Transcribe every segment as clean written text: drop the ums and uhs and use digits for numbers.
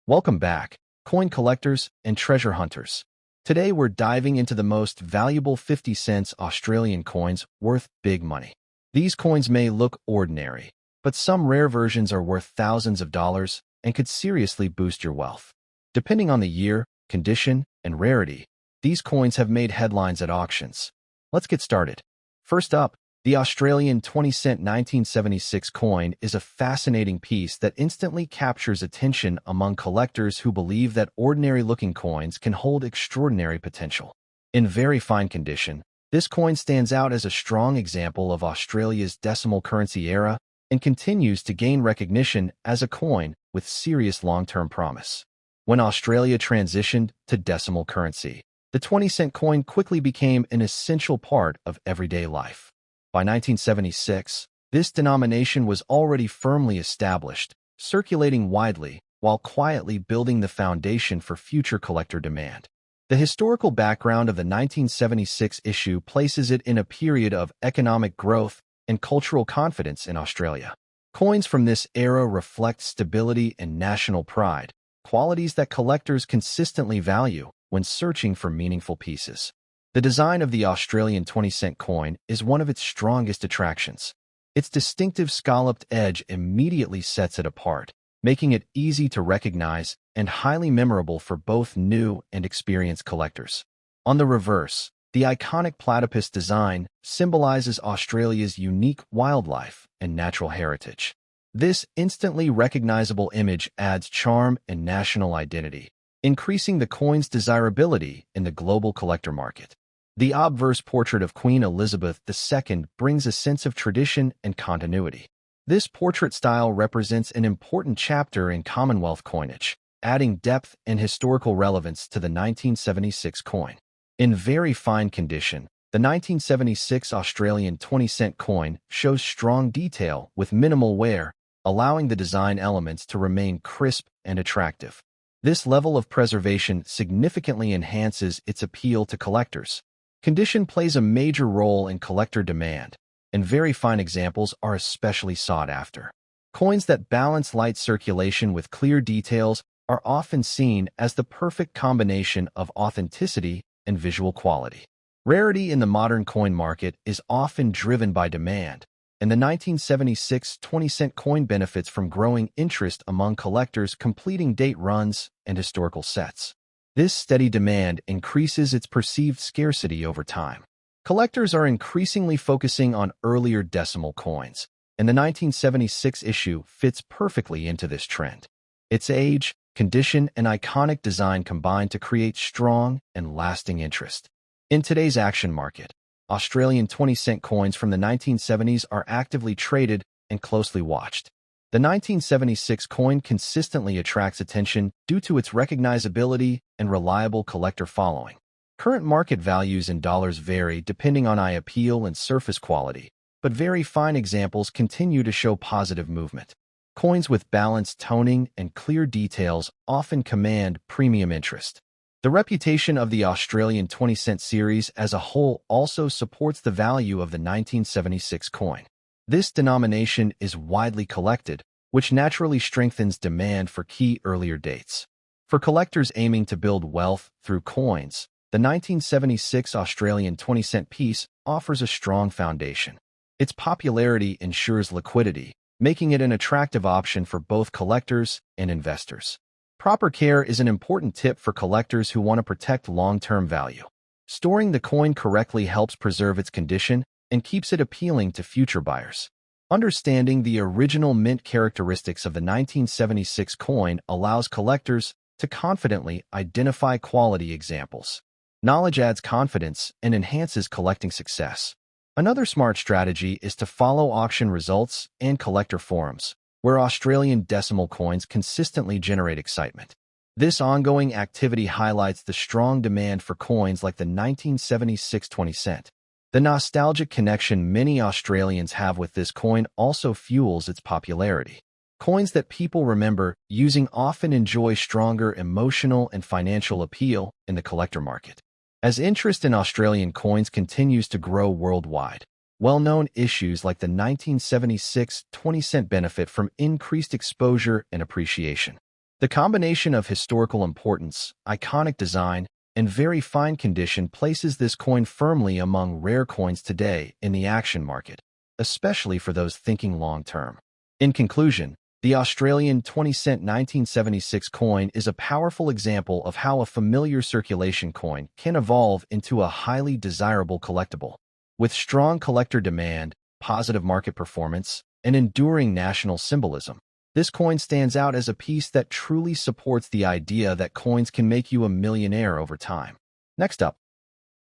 Welcome back, coin collectors and treasure hunters. Today we're diving into the most valuable 50 cents Australian coins worth big money. These coins may look ordinary, but some rare versions are worth thousands of dollars and could seriously boost your wealth. Depending on the year, condition, and rarity, these coins have made headlines at auctions. Let's get started. First up, the Australian 20-cent 1976 coin is a fascinating piece that instantly captures attention among collectors who believe that ordinary-looking coins can hold extraordinary potential. In very fine condition, this coin stands out as a strong example of Australia's decimal currency era and continues to gain recognition as a coin with serious long-term promise. When Australia transitioned to decimal currency, the 20-cent coin quickly became an essential part of everyday life. By 1976, this denomination was already firmly established, circulating widely while quietly building the foundation for future collector demand. The historical background of the 1976 issue places it in a period of economic growth and cultural confidence in Australia. Coins from this era reflect stability and national pride, qualities that collectors consistently value when searching for meaningful pieces. The design of the Australian 20-cent coin is one of its strongest attractions. Its distinctive scalloped edge immediately sets it apart, making it easy to recognize and highly memorable for both new and experienced collectors. On the reverse, the iconic platypus design symbolizes Australia's unique wildlife and natural heritage. This instantly recognizable image adds charm and national identity, increasing the coin's desirability in the global collector market. The obverse portrait of Queen Elizabeth II brings a sense of tradition and continuity. This portrait style represents an important chapter in Commonwealth coinage, adding depth and historical relevance to the 1976 coin. In very fine condition, the 1976 Australian 20-cent coin shows strong detail with minimal wear, allowing the design elements to remain crisp and attractive. This level of preservation significantly enhances its appeal to collectors. Condition plays a major role in collector demand, and very fine examples are especially sought after. Coins that balance light circulation with clear details are often seen as the perfect combination of authenticity and visual quality. Rarity in the modern coin market is often driven by demand, and the 1976 20-cent coin benefits from growing interest among collectors completing date runs and historical sets. This steady demand increases its perceived scarcity over time. Collectors are increasingly focusing on earlier decimal coins, and the 1976 issue fits perfectly into this trend. Its age, condition, and iconic design combine to create strong and lasting interest. In today's action market, Australian 20-cent coins from the 1970s are actively traded and closely watched. The 1976 coin consistently attracts attention due to its recognizability and reliable collector following. Current market values in dollars vary depending on eye appeal and surface quality, but very fine examples continue to show positive movement. Coins with balanced toning and clear details often command premium interest. The reputation of the Australian 20-cent series as a whole also supports the value of the 1976 coin. This denomination is widely collected, which naturally strengthens demand for key earlier dates. For collectors aiming to build wealth through coins, the 1976 Australian 20-cent piece offers a strong foundation. Its popularity ensures liquidity, making it an attractive option for both collectors and investors. Proper care is an important tip for collectors who want to protect long-term value. Storing the coin correctly helps preserve its condition and keeps it appealing to future buyers. Understanding the original mint characteristics of the 1976 coin allows collectors to confidently identify quality examples. Knowledge adds confidence and enhances collecting success. Another smart strategy is to follow auction results and collector forums, where Australian decimal coins consistently generate excitement. This ongoing activity highlights the strong demand for coins like the 1976 20-cent. The nostalgic connection many Australians have with this coin also fuels its popularity. Coins that people remember using often enjoy stronger emotional and financial appeal in the collector market. As interest in Australian coins continues to grow worldwide, well-known issues like the 1976 20-cent benefit from increased exposure and appreciation. The combination of historical importance, iconic design, and very fine condition places this coin firmly among rare coins today in the action market, especially for those thinking long-term. In conclusion, the Australian 20-cent 1976 coin is a powerful example of how a familiar circulation coin can evolve into a highly desirable collectible. With strong collector demand, positive market performance, and enduring national symbolism, this coin stands out as a piece that truly supports the idea that coins can make you a millionaire over time. Next up,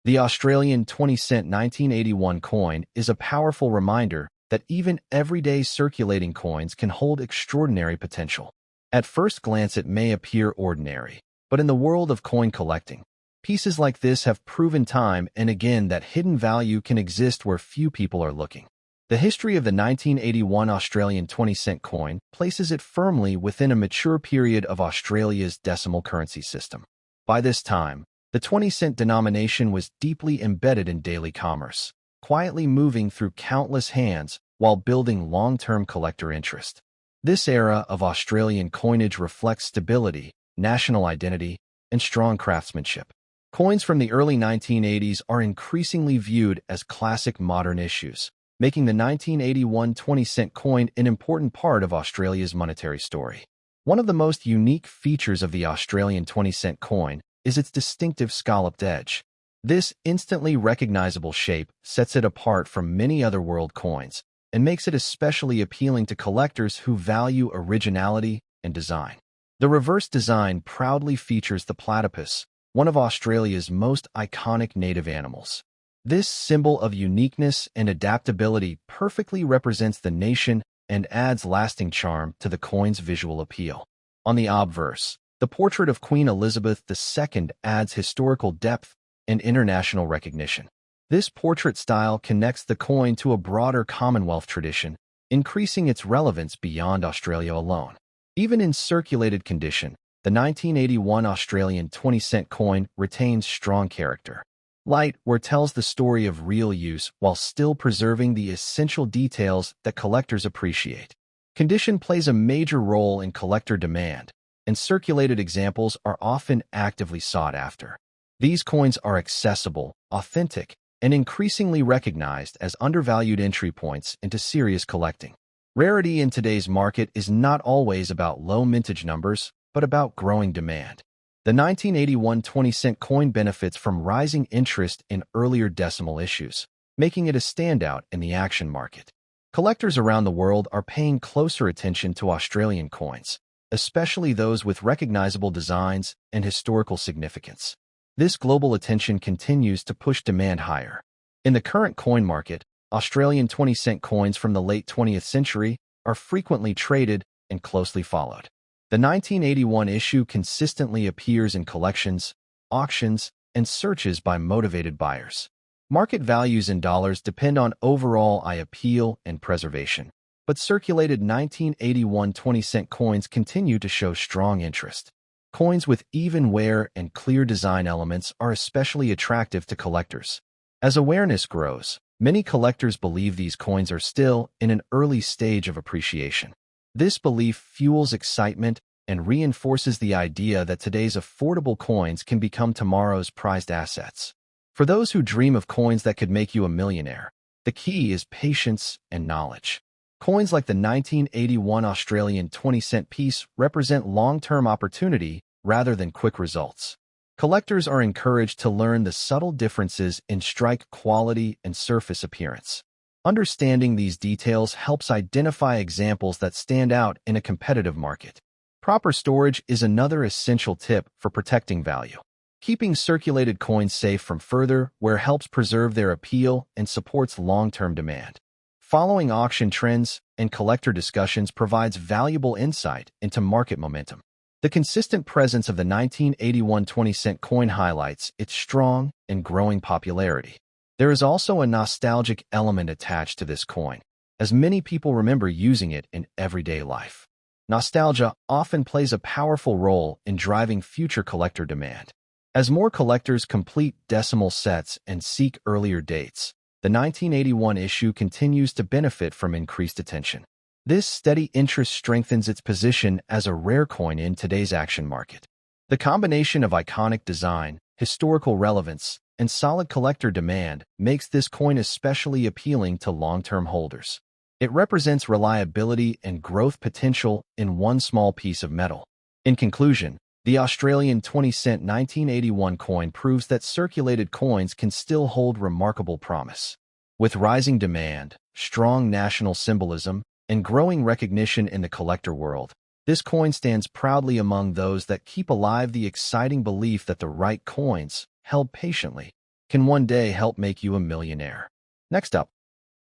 the Australian 20-cent 1981 coin is a powerful reminder that even everyday circulating coins can hold extraordinary potential. At first glance, it may appear ordinary, but in the world of coin collecting, pieces like this have proven time and again that hidden value can exist where few people are looking. The history of the 1981 Australian 20-cent coin places it firmly within a mature period of Australia's decimal currency system. By this time, the 20-cent denomination was deeply embedded in daily commerce, quietly moving through countless hands while building long-term collector interest. This era of Australian coinage reflects stability, national identity, and strong craftsmanship. Coins from the early 1980s are increasingly viewed as classic modern issues, making the 1981 20-cent coin an important part of Australia's monetary story. One of the most unique features of the Australian 20-cent coin is its distinctive scalloped edge. This instantly recognizable shape sets it apart from many other world coins and makes it especially appealing to collectors who value originality and design. The reverse design proudly features the platypus, one of Australia's most iconic native animals. This symbol of uniqueness and adaptability perfectly represents the nation and adds lasting charm to the coin's visual appeal. On the obverse, the portrait of Queen Elizabeth II adds historical depth and international recognition. This portrait style connects the coin to a broader Commonwealth tradition, increasing its relevance beyond Australia alone. Even in circulated condition, the 1981 Australian 20-cent coin retains strong character. Light ware tells the story of real use while still preserving the essential details that collectors appreciate. Condition plays a major role in collector demand, and circulated examples are often actively sought after. These coins are accessible, authentic, and increasingly recognized as undervalued entry points into serious collecting. Rarity in today's market is not always about low mintage numbers, but about growing demand. The 1981 20-cent coin benefits from rising interest in earlier decimal issues, making it a standout in the action market. Collectors around the world are paying closer attention to Australian coins, especially those with recognizable designs and historical significance. This global attention continues to push demand higher. In the current coin market, Australian 20-cent coins from the late 20th century are frequently traded and closely followed. The 1981 issue consistently appears in collections, auctions, and searches by motivated buyers. Market values in dollars depend on overall eye appeal and preservation, but circulated 1981 20-cent coins continue to show strong interest. Coins with even wear and clear design elements are especially attractive to collectors. As awareness grows, many collectors believe these coins are still in an early stage of appreciation. This belief fuels excitement and reinforces the idea that today's affordable coins can become tomorrow's prized assets. For those who dream of coins that could make you a millionaire, the key is patience and knowledge. Coins like the 1981 Australian 20-cent piece represent long-term opportunity rather than quick results. Collectors are encouraged to learn the subtle differences in strike quality and surface appearance. Understanding these details helps identify examples that stand out in a competitive market. Proper storage is another essential tip for protecting value. Keeping circulated coins safe from further wear helps preserve their appeal and supports long-term demand. Following auction trends and collector discussions provides valuable insight into market momentum. The consistent presence of the 1981 20-cent coin highlights its strong and growing popularity. There is also a nostalgic element attached to this coin, as many people remember using it in everyday life. Nostalgia often plays a powerful role in driving future collector demand. As more collectors complete decimal sets and seek earlier dates, the 1981 issue continues to benefit from increased attention. This steady interest strengthens its position as a rare coin in today's action market. The combination of iconic design, historical relevance, and solid collector demand makes this coin especially appealing to long-term holders. It represents reliability and growth potential in one small piece of metal. In conclusion, the Australian 20-cent 1981 coin proves that circulated coins can still hold remarkable promise. With rising demand, strong national symbolism, and growing recognition in the collector world, this coin stands proudly among those that keep alive the exciting belief that the right coins, held patiently, can one day help make you a millionaire. Next up,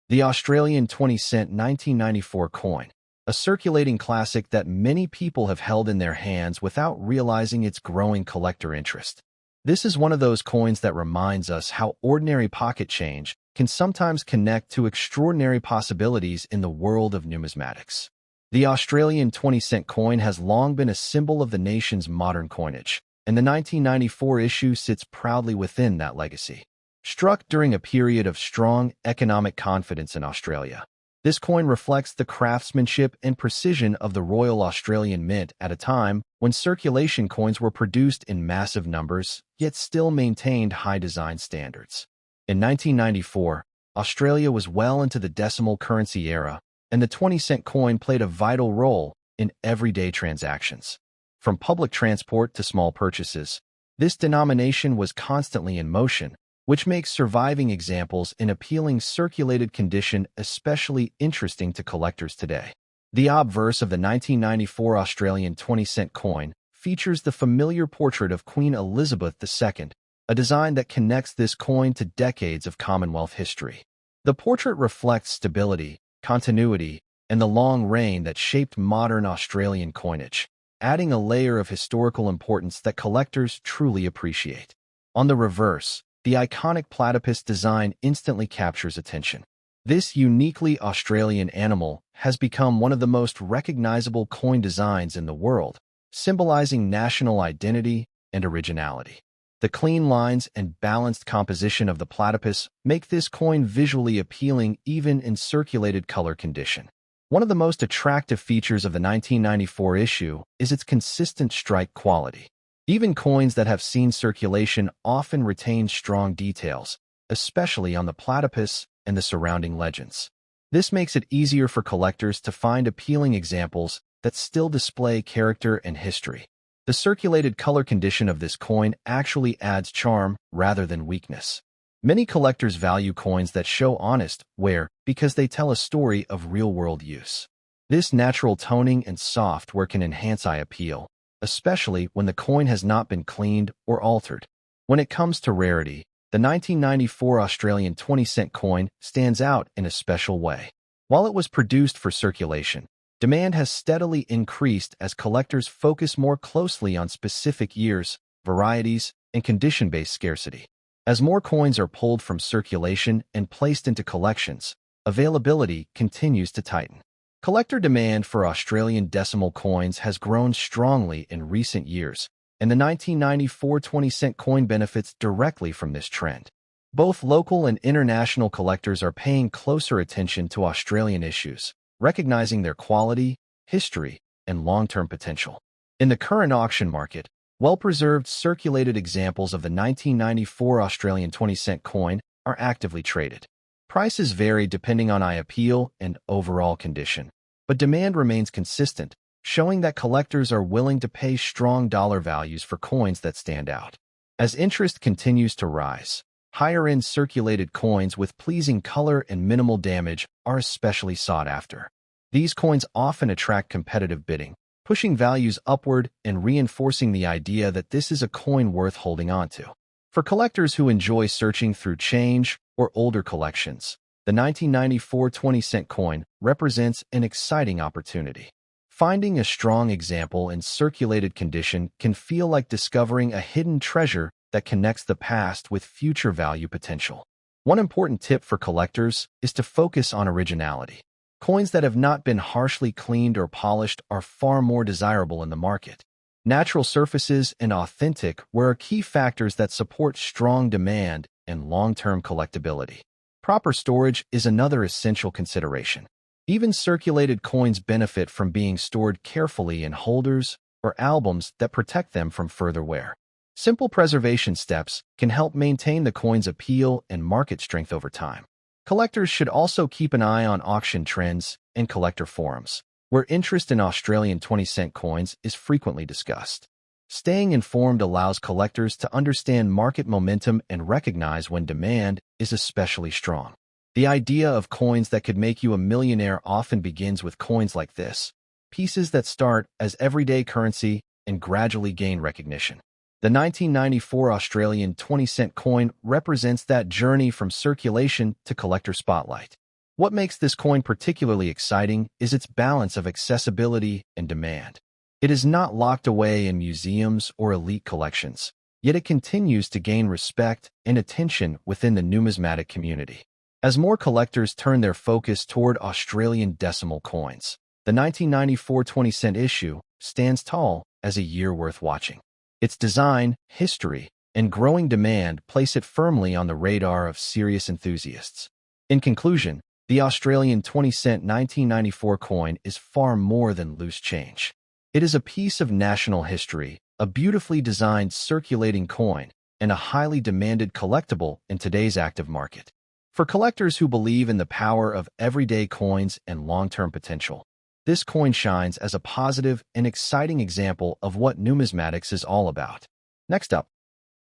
the Australian 20-cent 1994 coin, a circulating classic that many people have held in their hands without realizing its growing collector interest. This is one of those coins that reminds us how ordinary pocket change can sometimes connect to extraordinary possibilities in the world of numismatics. The Australian 20-cent coin has long been a symbol of the nation's modern coinage, and the 1994 issue sits proudly within that legacy. Struck during a period of strong economic confidence in Australia, this coin reflects the craftsmanship and precision of the Royal Australian Mint at a time when circulation coins were produced in massive numbers, yet still maintained high design standards. In 1994, Australia was well into the decimal currency era, and the 20-cent coin played a vital role in everyday transactions. From public transport to small purchases, this denomination was constantly in motion, which makes surviving examples in appealing circulated condition especially interesting to collectors today. The obverse of the 1994 Australian 20-cent coin features the familiar portrait of Queen Elizabeth II, a design that connects this coin to decades of Commonwealth history. The portrait reflects stability, continuity, and the long reign that shaped modern Australian coinage, adding a layer of historical importance that collectors truly appreciate. On the reverse, the iconic platypus design instantly captures attention. This uniquely Australian animal has become one of the most recognizable coin designs in the world, symbolizing national identity and originality. The clean lines and balanced composition of the platypus make this coin visually appealing even in circulated color condition. One of the most attractive features of the 1994 issue is its consistent strike quality. Even coins that have seen circulation often retain strong details, especially on the platypus and the surrounding legends. This makes it easier for collectors to find appealing examples that still display character and history. The circulated color condition of this coin actually adds charm rather than weakness. Many collectors value coins that show honest wear because they tell a story of real-world use. This natural toning and soft wear can enhance eye appeal, especially when the coin has not been cleaned or altered. When it comes to rarity, the 1994 Australian 20-cent coin stands out in a special way. While it was produced for circulation, demand has steadily increased as collectors focus more closely on specific years, varieties, and condition-based scarcity. As more coins are pulled from circulation and placed into collections, availability continues to tighten. Collector demand for Australian decimal coins has grown strongly in recent years, and the 1994 20-cent coin benefits directly from this trend. Both local and international collectors are paying closer attention to Australian issues, recognizing their quality, history, and long-term potential. In the current auction market, well-preserved circulated examples of the 1994 Australian 20-cent coin are actively traded. Prices vary depending on eye appeal and overall condition, but demand remains consistent, showing that collectors are willing to pay strong dollar values for coins that stand out. As interest continues to rise, higher-end circulated coins with pleasing color and minimal damage are especially sought after. These coins often attract competitive bidding, pushing values upward and reinforcing the idea that this is a coin worth holding onto. For collectors who enjoy searching through change or older collections, the 1994 20-cent coin represents an exciting opportunity. Finding a strong example in circulated condition can feel like discovering a hidden treasure that connects the past with future value potential. One important tip for collectors is to focus on originality. Coins that have not been harshly cleaned or polished are far more desirable in the market. Natural surfaces and authentic wear are key factors that support strong demand and long-term collectability. Proper storage is another essential consideration. Even circulated coins benefit from being stored carefully in holders or albums that protect them from further wear. Simple preservation steps can help maintain the coin's appeal and market strength over time. Collectors should also keep an eye on auction trends and collector forums, where interest in Australian 20-cent coins is frequently discussed. Staying informed allows collectors to understand market momentum and recognize when demand is especially strong. The idea of coins that could make you a millionaire often begins with coins like this, pieces that start as everyday currency and gradually gain recognition. The 1994 Australian 20-cent coin represents that journey from circulation to collector spotlight. What makes this coin particularly exciting is its balance of accessibility and demand. It is not locked away in museums or elite collections, yet it continues to gain respect and attention within the numismatic community. As more collectors turn their focus toward Australian decimal coins, the 1994 20-cent issue stands tall as a year worth watching. Its design, history, and growing demand place it firmly on the radar of serious enthusiasts. In conclusion, the Australian 20-cent 1994 coin is far more than loose change. It is a piece of national history, a beautifully designed circulating coin, and a highly demanded collectible in today's active market. For collectors who believe in the power of everyday coins and long-term potential, this coin shines as a positive and exciting example of what numismatics is all about. Next up,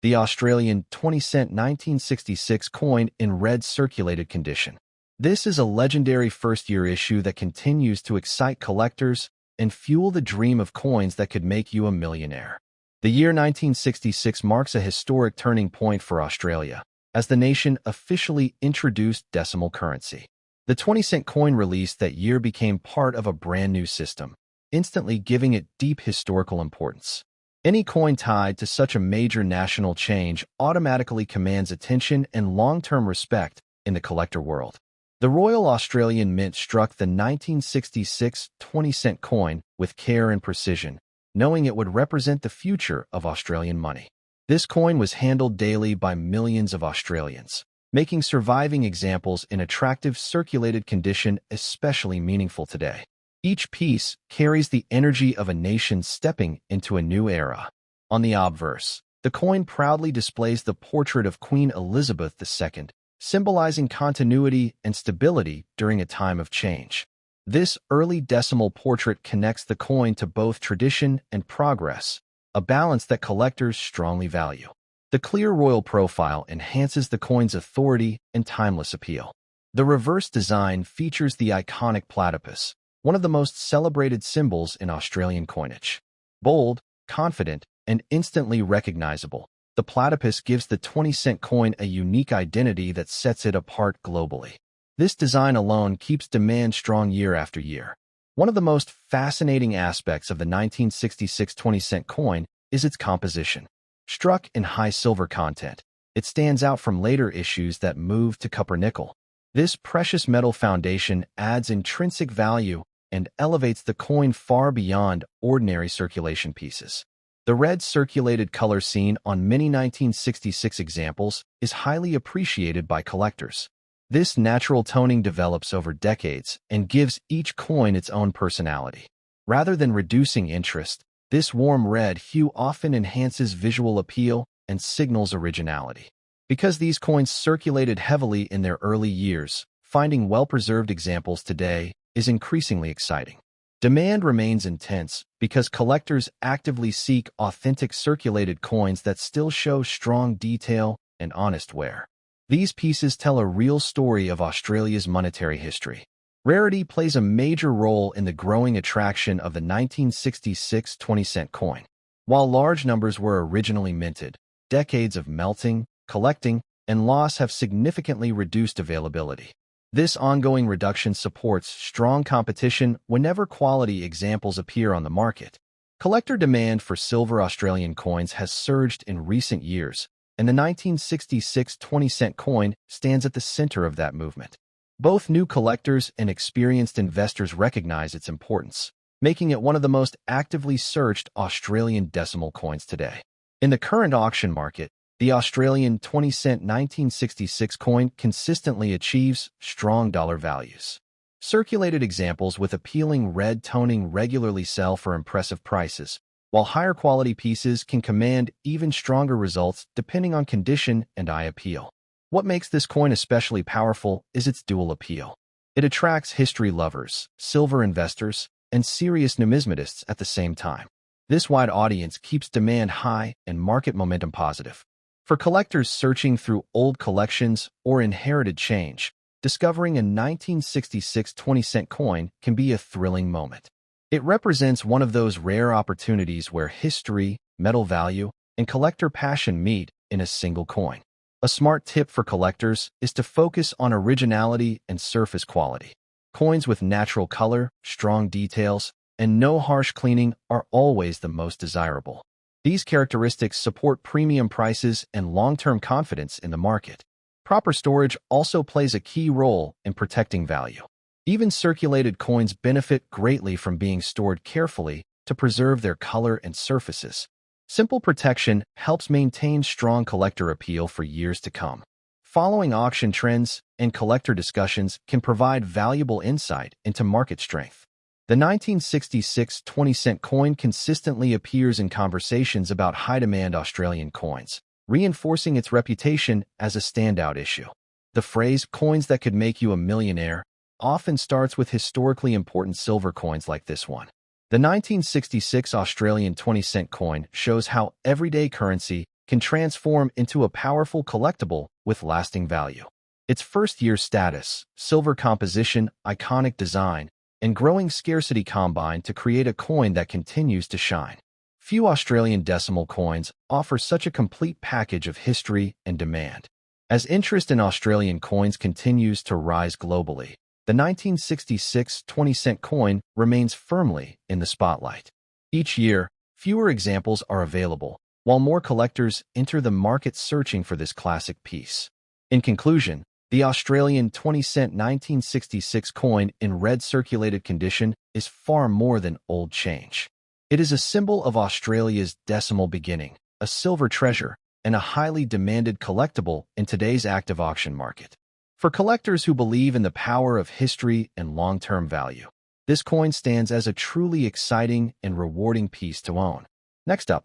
the Australian 20-cent 1966 coin in red circulated condition. This is a legendary first-year issue that continues to excite collectors and fuel the dream of coins that could make you a millionaire. The year 1966 marks a historic turning point for Australia, as the nation officially introduced decimal currency. The 20-cent coin released that year became part of a brand new system, instantly giving it deep historical importance. Any coin tied to such a major national change automatically commands attention and long-term respect in the collector world. The Royal Australian Mint struck the 1966 20-cent coin with care and precision, knowing it would represent the future of Australian money. This coin was handled daily by millions of Australians, making surviving examples in attractive circulated condition especially meaningful today. Each piece carries the energy of a nation stepping into a new era. On the obverse, the coin proudly displays the portrait of Queen Elizabeth II, symbolizing continuity and stability during a time of change. This early decimal portrait connects the coin to both tradition and progress, a balance that collectors strongly value. The clear royal profile enhances the coin's authority and timeless appeal. The reverse design features the iconic platypus, one of the most celebrated symbols in Australian coinage. Bold, confident, and instantly recognizable, the platypus gives the 20-cent coin a unique identity that sets it apart globally. This design alone keeps demand strong year after year. One of the most fascinating aspects of the 1966 20-cent coin is its composition. Struck in high silver content, it stands out from later issues that moved to copper-nickel. This precious metal foundation adds intrinsic value and elevates the coin far beyond ordinary circulation pieces. The red circulated color seen on many 1966 examples is highly appreciated by collectors. This natural toning develops over decades and gives each coin its own personality. Rather than reducing interest, this warm red hue often enhances visual appeal and signals originality. Because these coins circulated heavily in their early years, finding well-preserved examples today is increasingly exciting. Demand remains intense because collectors actively seek authentic circulated coins that still show strong detail and honest wear. These pieces tell a real story of Australia's monetary history. Rarity plays a major role in the growing attraction of the 1966 20-cent coin. While large numbers were originally minted, decades of melting, collecting, and loss have significantly reduced availability. This ongoing reduction supports strong competition whenever quality examples appear on the market. Collector demand for silver Australian coins has surged in recent years, and the 1966 20-cent coin stands at the center of that movement. Both new collectors and experienced investors recognize its importance, making it one of the most actively searched Australian decimal coins today. In the current auction market, the Australian 20-cent 1966 coin consistently achieves strong dollar values. Circulated examples with appealing red toning regularly sell for impressive prices, while higher quality pieces can command even stronger results depending on condition and eye appeal. What makes this coin especially powerful is its dual appeal. It attracts history lovers, silver investors, and serious numismatists at the same time. This wide audience keeps demand high and market momentum positive. For collectors searching through old collections or inherited change, discovering a 1966 20-cent coin can be a thrilling moment. It represents one of those rare opportunities where history, metal value, and collector passion meet in a single coin. A smart tip for collectors is to focus on originality and surface quality. Coins with natural color, strong details, and no harsh cleaning are always the most desirable. These characteristics support premium prices and long-term confidence in the market. Proper storage also plays a key role in protecting value. Even circulated coins benefit greatly from being stored carefully to preserve their color and surfaces. Simple protection helps maintain strong collector appeal for years to come. Following auction trends and collector discussions can provide valuable insight into market strength. The 1966 20-cent coin consistently appears in conversations about high-demand Australian coins, reinforcing its reputation as a standout issue. The phrase, "coins that could make you a millionaire," often starts with historically important silver coins like this one. The 1966 Australian 20-cent coin shows how everyday currency can transform into a powerful collectible with lasting value. Its first-year status, silver composition, iconic design, and growing scarcity combine to create a coin that continues to shine. Few Australian decimal coins offer such a complete package of history and demand. As interest in Australian coins continues to rise globally, the 1966 20-cent coin remains firmly in the spotlight. Each year, fewer examples are available, while more collectors enter the market searching for this classic piece. In conclusion, the Australian 20-cent 1966 coin in red circulated condition is far more than old change. It is a symbol of Australia's decimal beginning, a silver treasure, and a highly demanded collectible in today's active auction market. For collectors who believe in the power of history and long-term value, this coin stands as a truly exciting and rewarding piece to own. Next up,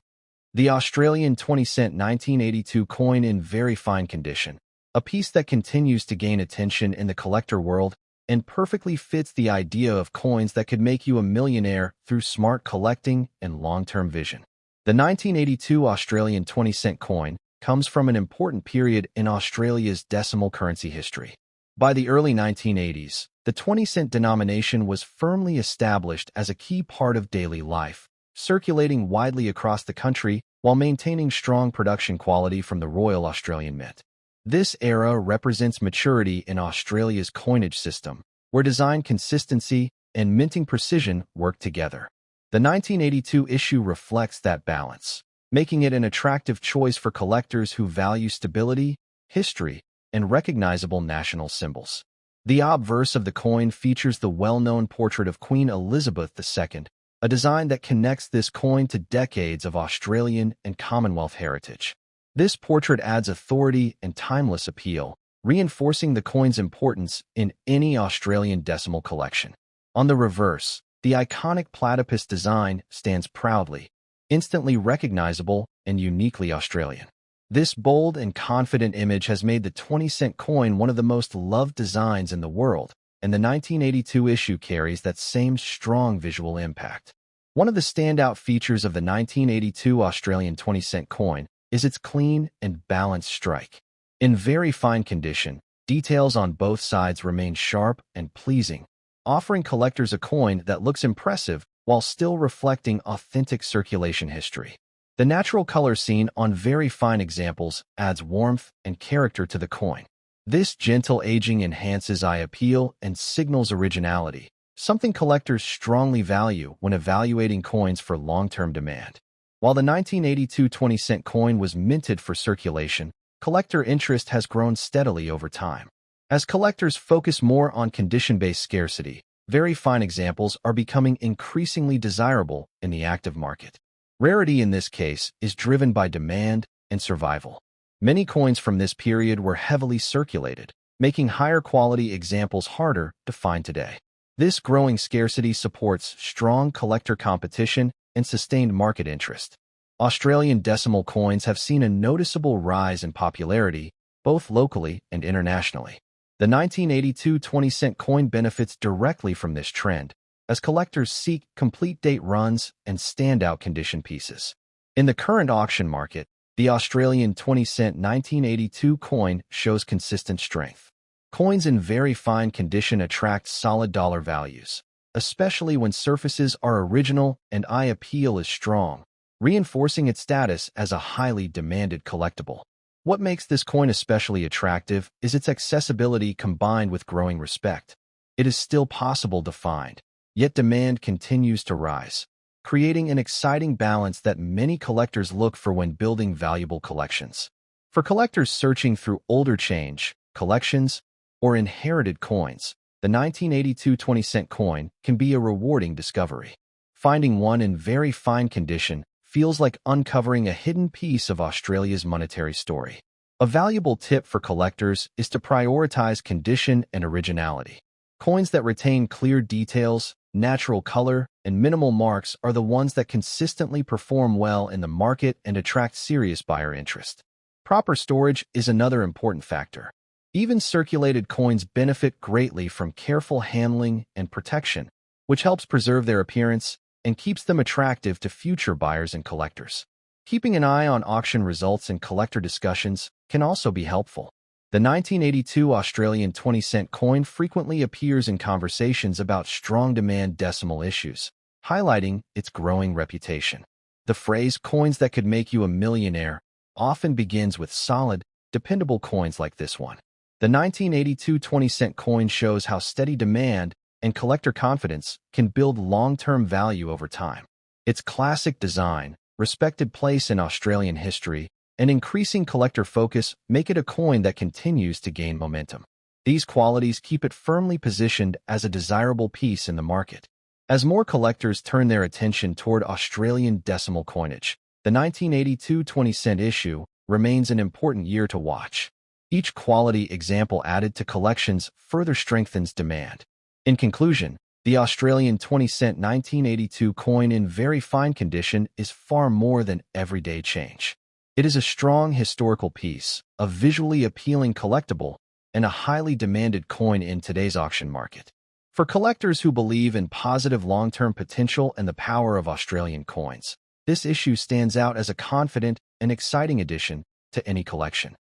the Australian 20-cent 1982 coin in very fine condition, a piece that continues to gain attention in the collector world and perfectly fits the idea of coins that could make you a millionaire through smart collecting and long-term vision. The 1982 Australian 20-cent coin comes from an important period in Australia's decimal currency history. By the early 1980s, the 20-cent denomination was firmly established as a key part of daily life, circulating widely across the country while maintaining strong production quality from the Royal Australian Mint. This era represents maturity in Australia's coinage system, where design consistency and minting precision work together. The 1982 issue reflects that balance, making it an attractive choice for collectors who value stability, history, and recognizable national symbols. The obverse of the coin features the well-known portrait of Queen Elizabeth II, a design that connects this coin to decades of Australian and Commonwealth heritage. This portrait adds authority and timeless appeal, reinforcing the coin's importance in any Australian decimal collection. On the reverse, the iconic platypus design stands proudly, instantly recognizable and uniquely Australian. This bold and confident image has made the 20-cent coin one of the most loved designs in the world, and the 1982 issue carries that same strong visual impact. One of the standout features of the 1982 Australian 20-cent coin is its clean and balanced strike. In very fine condition, details on both sides remain sharp and pleasing, offering collectors a coin that looks impressive while still reflecting authentic circulation history. The natural color seen on very fine examples adds warmth and character to the coin. This gentle aging enhances eye appeal and signals originality, something collectors strongly value when evaluating coins for long-term demand. While the 1982 20-cent coin was minted for circulation, collector interest has grown steadily over time. As collectors focus more on condition-based scarcity, very fine examples are becoming increasingly desirable in the active market. Rarity in this case is driven by demand and survival. Many coins from this period were heavily circulated, making higher quality examples harder to find today. This growing scarcity supports strong collector competition and sustained market interest. Australian decimal coins have seen a noticeable rise in popularity, both locally and internationally. The 1982 20-cent coin benefits directly from this trend, as collectors seek complete date runs and standout condition pieces. In the current auction market, the Australian 20-cent 1982 coin shows consistent strength. Coins in very fine condition attract solid dollar values, especially when surfaces are original and eye appeal is strong, reinforcing its status as a highly demanded collectible. What makes this coin especially attractive is its accessibility combined with growing respect. It is still possible to find, yet demand continues to rise, creating an exciting balance that many collectors look for when building valuable collections. For collectors searching through older change, collections, or inherited coins, the 1982 20-cent coin can be a rewarding discovery. Finding one in very fine condition feels like uncovering a hidden piece of Australia's monetary story. A valuable tip for collectors is to prioritize condition and originality. Coins that retain clear details, natural color, and minimal marks are the ones that consistently perform well in the market and attract serious buyer interest. Proper storage is another important factor. Even circulated coins benefit greatly from careful handling and protection, which helps preserve their appearance and keeps them attractive to future buyers and collectors. Keeping an eye on auction results and collector discussions can also be helpful. The 1982 Australian 20-cent coin frequently appears in conversations about strong demand decimal issues, highlighting its growing reputation. The phrase "coins that could make you a millionaire" often begins with solid, dependable coins like this one. The 1982 20-cent coin shows how steady demand and collector confidence can build long-term value over time. Its classic design, respected place in Australian history, and increasing collector focus make it a coin that continues to gain momentum. These qualities keep it firmly positioned as a desirable piece in the market. As more collectors turn their attention toward Australian decimal coinage, the 1982 20-cent issue remains an important year to watch. Each quality example added to collections further strengthens demand. In conclusion, the Australian 20-cent 1982 coin in very fine condition is far more than everyday change. It is a strong historical piece, a visually appealing collectible, and a highly demanded coin in today's auction market. For collectors who believe in positive long-term potential and the power of Australian coins, this issue stands out as a confident and exciting addition to any collection.